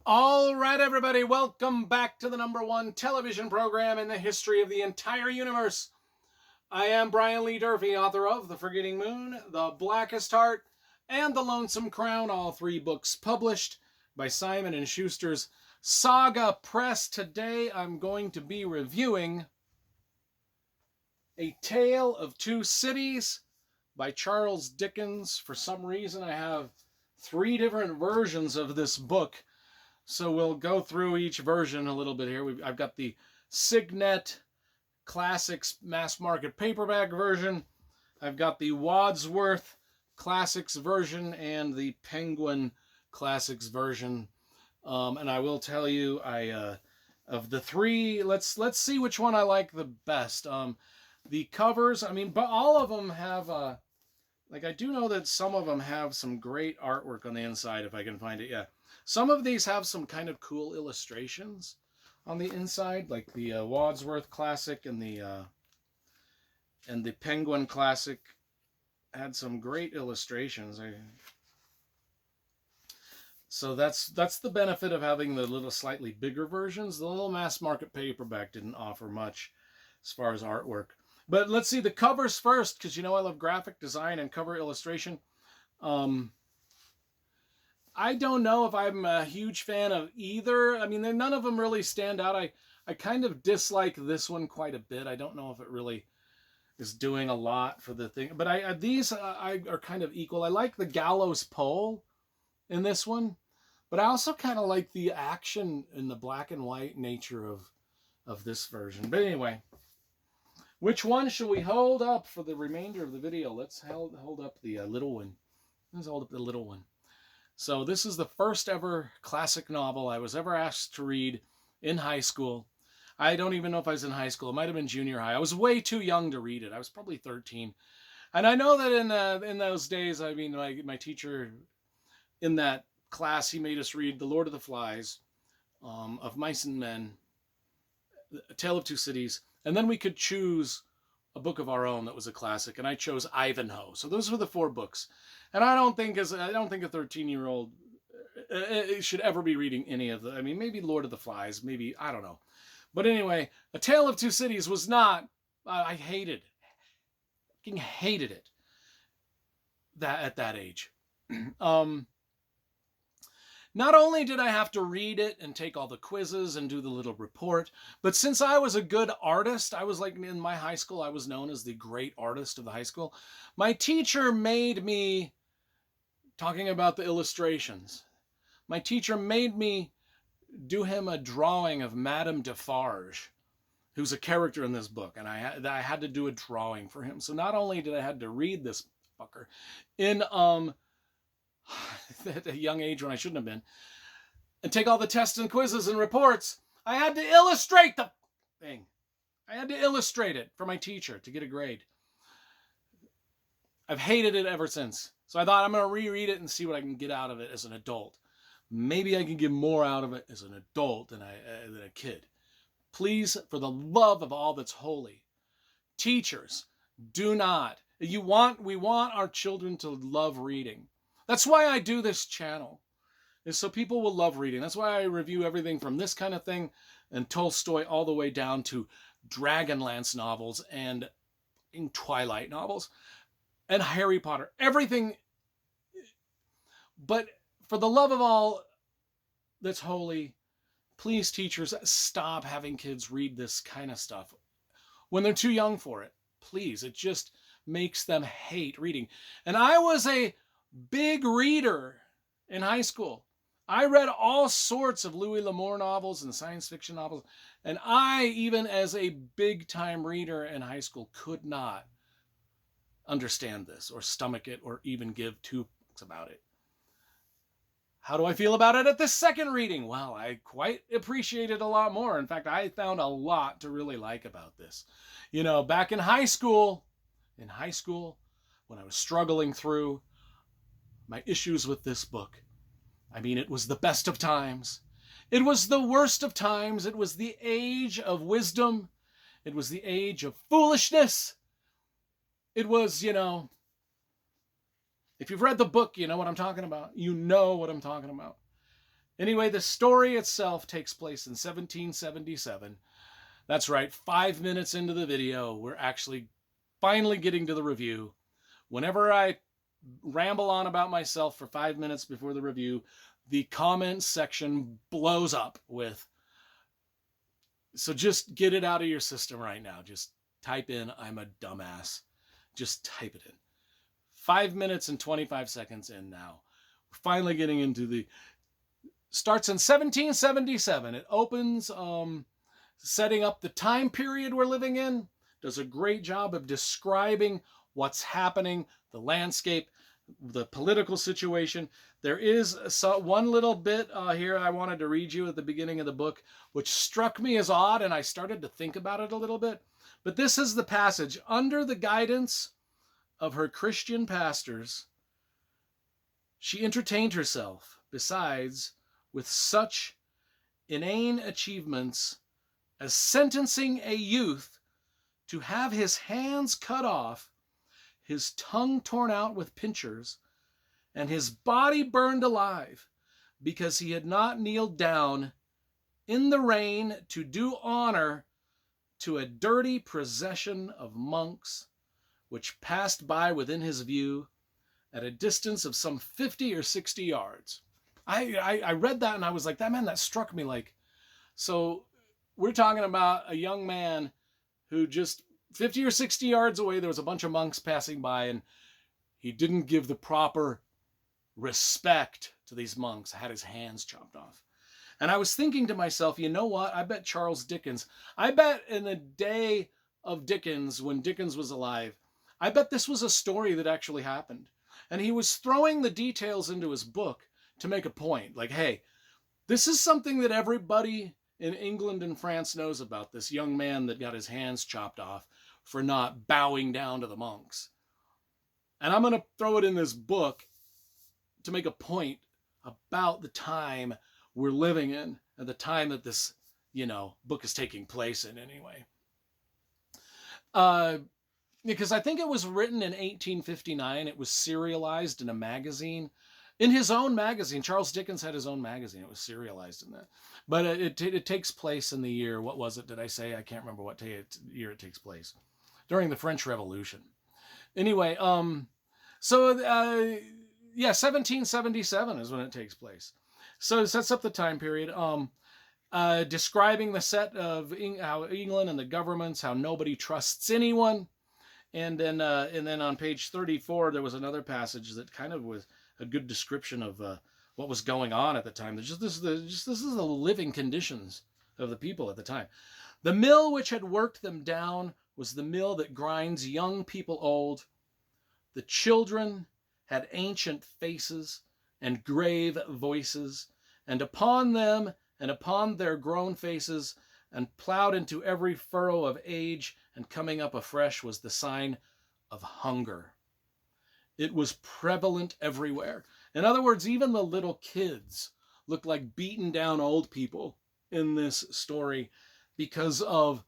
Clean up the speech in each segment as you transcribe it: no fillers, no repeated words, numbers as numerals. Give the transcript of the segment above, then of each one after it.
All right, everybody, welcome back to the number one television program in the history of the entire universe. I am Brian Lee Durfee, author of The Forgetting Moon, The Blackest Heart, and The Lonesome Crown, all three books published by Simon & Schuster's Saga Press. Today I'm going to be reviewing A Tale of Two Cities by Charles Dickens. For some reason, I have three different versions of this book. So we'll go through each version a little bit here. I've got the Signet Classics mass market paperback version. I've got the Wadsworth Classics version and the Penguin Classics version. And I will tell you, of the three, let's see which one I like the best. The covers, but all of them have I do know that some of them have some great artwork on the inside, if I can find it. Yeah. Some of these have some kind of cool illustrations on the inside, like the Wadsworth Classic and the Penguin Classic had some great illustrations. So that's the benefit of having the little slightly bigger versions. The little mass market paperback didn't offer much as far as artwork. But let's see the covers first, because I love graphic design and cover illustration. I don't know if I'm a huge fan of either. None of them really stand out. I kind of dislike this one quite a bit. I don't know if it really is doing a lot for the thing. But these are kind of equal. I like the gallows pole in this one. But I also kind of like the action in the black and white nature of this version. But anyway, which one should we hold up for the remainder of the video? Let's hold up the little one. Let's hold up the little one. So this is the first ever classic novel I was ever asked to read in high school. I don't even know if I was in high school. It might have been junior high. I was way too young to read it. I was probably 13. And I know that in those days, my teacher in that class, he made us read The Lord of the Flies, Of Mice and Men, A Tale of Two Cities, and then we could choose a book of our own that was a classic, and I chose Ivanhoe. So those were the four books. And I don't think a 13-year-old should ever be reading any of them. Maybe Lord of the Flies, maybe, I don't know. But anyway, A Tale of Two Cities was not, I fucking hated it at that age. Not only did I have to read it and take all the quizzes and do the little report, but since I was a good artist, I was like in my high school, I was known as the great artist of the high school. My teacher made me, talking about the illustrations, my teacher made me do him a drawing of Madame Defarge, who's a character in this book, and I had to do a drawing for him. So not only did I have to read this fucker in at a young age when I shouldn't have been, and take all the tests and quizzes and reports, I had to illustrate the thing. I had to illustrate it for my teacher to get a grade. I've hated it ever since. So I thought I'm going to reread it and see what I can get out of it as an adult. Maybe I can get more out of it as an adult than a kid. Please, for the love of all that's holy, teachers, do not. We want our children to love reading. That's why I do this channel, is so people will love reading. That's why I review everything from this kind of thing and Tolstoy all the way down to Dragonlance novels and Twilight novels and Harry Potter. Everything. But for the love of all that's holy, please, teachers, stop having kids read this kind of stuff when they're too young for it. Please, it just makes them hate reading. And I was a big reader in high school. I read all sorts of Louis L'Amour novels and science fiction novels, and I, even as a big-time reader in high school, could not understand this or stomach it or even give two fucks about it. How do I feel about it at the second reading? Well, I quite appreciate it a lot more. In fact, I found a lot to really like about this. Back in high school, when I was struggling through my issues with this book, it was the best of times. It was the worst of times. It was the age of wisdom. It was the age of foolishness. It was, if you've read the book, you know what I'm talking about. You know what I'm talking about. Anyway, the story itself takes place in 1777. That's right, 5 minutes into the video, we're actually finally getting to the review. Whenever I ramble on about myself for 5 minutes before the review, the comments section blows up with, so just get it out of your system right now. Just type in, I'm a dumbass. Just type it in. 5 minutes and 25 seconds in now. We're finally getting into the, starts in 1777. It opens setting up the time period we're living in. Does a great job of describing what's happening, the landscape, the political situation. There is one little bit here I wanted to read you at the beginning of the book, which struck me as odd, and I started to think about it a little bit. But this is the passage. Under the guidance of her Christian pastors, she entertained herself, besides, with such inane achievements as sentencing a youth to have his hands cut off, his tongue torn out with pincers, and his body burned alive, because he had not kneeled down in the rain to do honor to a dirty procession of monks, which passed by within his view at a distance of some 50 or 60 yards. I read that and I was like, that struck me like, so we're talking about a young man who just 50 or 60 yards away, there was a bunch of monks passing by, and he didn't give the proper respect to these monks, had his hands chopped off. And I was thinking to myself, you know what? I bet Charles Dickens, I bet in the day of Dickens, when Dickens was alive, I bet this was a story that actually happened. And he was throwing the details into his book to make a point. Like, hey, this is something that everybody in England and France knows about, this young man that got his hands chopped off for not bowing down to the monks. And I'm going to throw it in this book to make a point about the time we're living in and the time that this, book is taking place in anyway. Because I think it was written in 1859. It was serialized in a magazine. In his own magazine, Charles Dickens had his own magazine. It was serialized in that. But it takes place in the year, what was it, did I say? I can't remember what year it takes place. During the French Revolution. Anyway, 1777 is when it takes place. So it sets up the time period, describing the set of how England and the governments, how nobody trusts anyone. And then on page 34, there was another passage that kind of was a good description of what was going on at the time. This is the living conditions of the people at the time. The mill which had worked them down was the mill that grinds young people old. The children had ancient faces and grave voices, and upon them and upon their grown faces, and plowed into every furrow of age and coming up afresh, was the sign of hunger. It was prevalent everywhere. In other words, even the little kids looked like beaten down old people in this story, because of,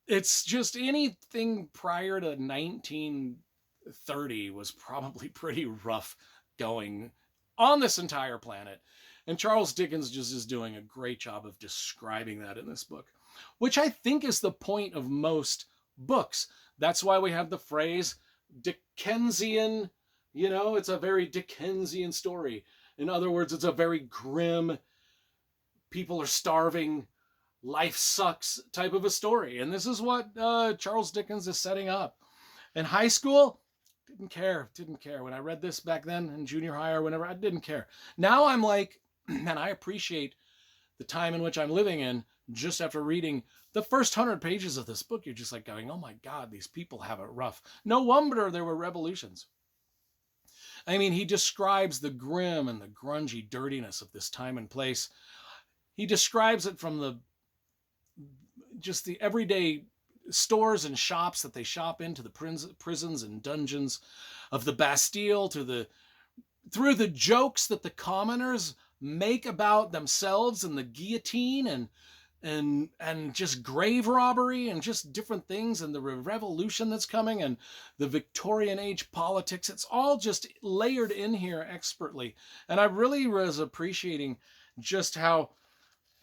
it's just anything prior to 1930 was probably pretty rough going on this entire planet. And Charles Dickens just is doing a great job of describing that in this book, which I think is the point of most books. That's why we have the phrase Dickensian. It's a very Dickensian story. In other words, it's a very grim, people are starving, life sucks type of a story. And this is what Charles Dickens is setting up. In high school, didn't care. When I read this back then in junior high or whenever, I didn't care. Now I'm like, man, I appreciate the time in which I'm living in. Just after reading the first 100 pages of this book, you're just like going, oh my God, these people have it rough. No wonder there were revolutions. I mean, he describes the grim and the grungy dirtiness of this time and place. He describes it from the everyday stores and shops that they shop into, the prisons and dungeons of the Bastille, through the jokes that the commoners make about themselves and the guillotine and and just grave robbery and just different things, and the revolution that's coming, and the Victorian age politics. It's all just layered in here expertly. And I really was appreciating just how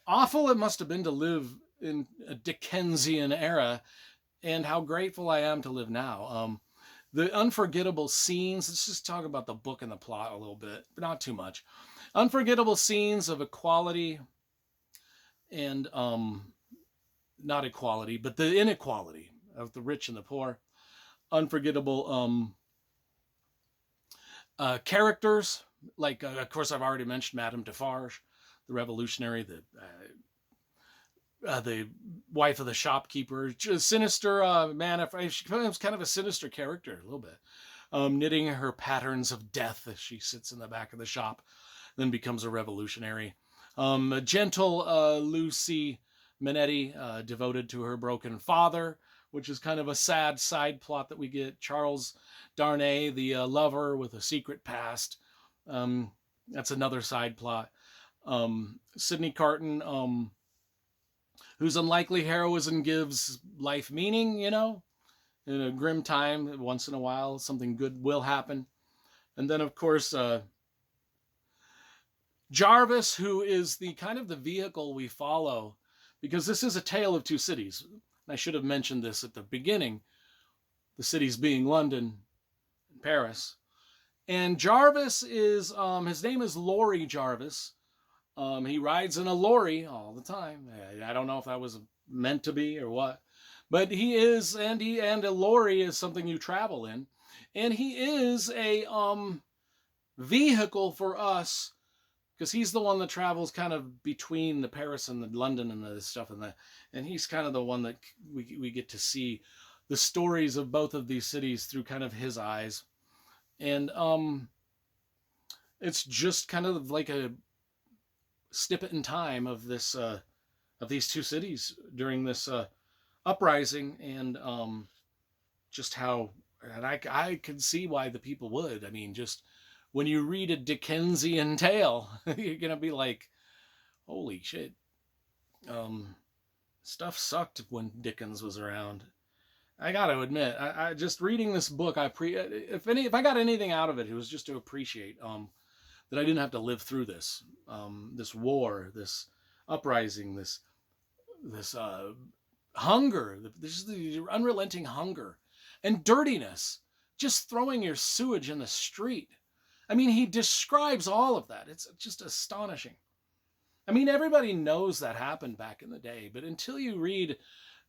awful it must have been to live in a Dickensian era, and how grateful I am to live now. The unforgettable scenes. Let's just talk about the book and the plot a little bit, but not too much. Unforgettable scenes of equality and not equality, but the inequality of the rich and the poor. Unforgettable characters, like of course I've already mentioned Madame Defarge, the revolutionary, the wife of the shopkeeper, just sinister man. She was kind of a sinister character a little bit, knitting her patterns of death as she sits in the back of the shop, then becomes a revolutionary. A gentle Lucy Minetti, devoted to her broken father, which is kind of a sad side plot that we get. Charles Darnay, the lover with a secret past. That's another side plot. Sidney Carton, whose unlikely heroism gives life meaning, in a grim time. Once in a while, something good will happen. And then, of course, Jarvis, who is the kind of the vehicle we follow, because this is a tale of two cities. I should have mentioned this at the beginning, the cities being London and Paris. And Jarvis is, his name is Laurie Jarvis. He rides in a lorry all the time. I don't know if that was meant to be or what, but he is, and a lorry is something you travel in, and he is a vehicle for us, because he's the one that travels kind of between the Paris and the London and the stuff, and he's kind of the one that we get to see the stories of both of these cities through kind of his eyes. And it's just kind of like a snippet in time of this of these two cities during this uprising, and just how, and I could see why the people would. I mean, just when you read a Dickensian tale, you're gonna be like, holy shit, stuff sucked when Dickens was around. I gotta admit, I just reading this book, if I got anything out of it, it was just to appreciate that I didn't have to live through this, this war, this uprising, this hunger, this is the unrelenting hunger and dirtiness, just throwing your sewage in the street. I mean, he describes all of that. It's just astonishing. I mean, everybody knows that happened back in the day, but until you read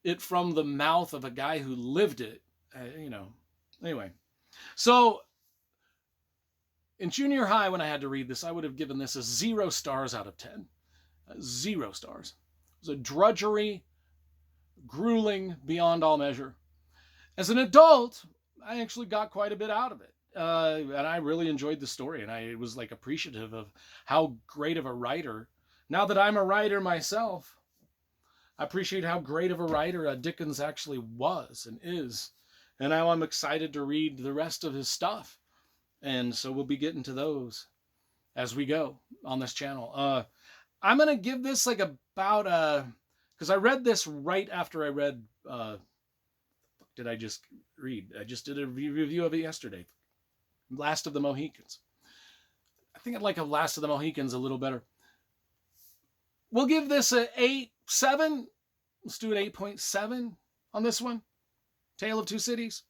it from the mouth of a guy who lived it, Anyway, so in junior high, when I had to read this, I would have given this a 0 stars out of 10. 0 stars. It was a drudgery, grueling beyond all measure. As an adult, I actually got quite a bit out of it. And I really enjoyed the story, and I was like appreciative of how great of a writer. Now that I'm a writer myself, I appreciate how great of a writer Dickens actually was and is. And now I'm excited to read the rest of his stuff. And so we'll be getting to those as we go on this channel. I'm going to give this like about, because I read this right after I read, did I just read? I just did a review of it yesterday. Last of the Mohicans. I think I'd like a Last of the Mohicans a little better. We'll give this a 8.7. Let's do an 8.7 on this one. Tale of Two Cities.